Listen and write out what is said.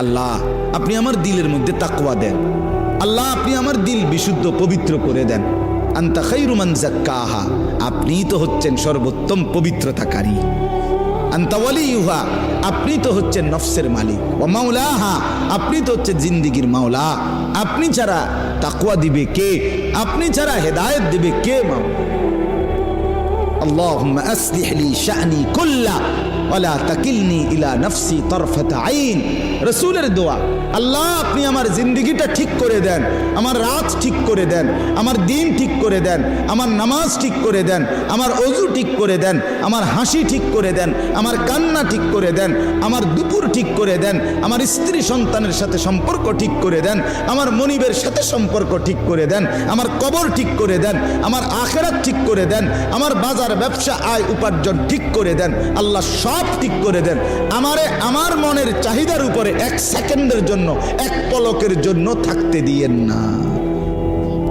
আল্লাহ আপনি আমার দিলের মধ্যে তাকওয়া দেন। আল্লাহ আপনি আমার দিল বিশুদ্ধ পবিত্র করে দেন। আনতা খায়রু মান যাক্কাহা, আপনিই তো হচ্ছেন সর্বোত্তম পবিত্রতাকারী। আনতা ওয়ালিয়ুহা, আপনি তো হচ্ছেন নফসের মালিক। ওয়া মাওলাহা, আপনি তো হচ্ছেন জিন্দেগীর মাওলা। আপনি ছাড়া তাকওয়া দিবে কে? আপনি ছাড়া হেদায়েত দিবে কে? মাওলা আল্লাহুম্মা আসলিহ লি শা'নি কুল্লা ওয়ালা তাকিলনি ইলা নফসি তরফাতা আইন। রাসূলের দোয়া, আল্লাহ আপনি আমার জিন্দেগিটা ঠিক করে দেন, আমার রাত ঠিক করে দেন, আমার দিন ঠিক করে দেন, আমার নামাজ ঠিক করে দেন, আমার ওযু ঠিক করে দেন, আমার হাসি ঠিক করে দেন, আমার কান্না ঠিক করে দেন, আমার দুপুর ঠিক করে দেন, আমার স্ত্রী সন্তানের সাথে সম্পর্ক ঠিক করে দেন, আমার মনিবের সাথে সম্পর্ক ঠিক করে দেন, আমার কবর ঠিক করে দেন, আমার আখিরাত ঠিক করে দেন, আমার বাজার ব্যবসা আয় উপার্জন ঠিক করে দেন। আল্লাহ সব ঠিক করে দেন। আমারে আমার মনের চাহিদার উপরে এক সেকেন্ডের জন্য, এক পলকের জন্য থাকতে দিয়েন না।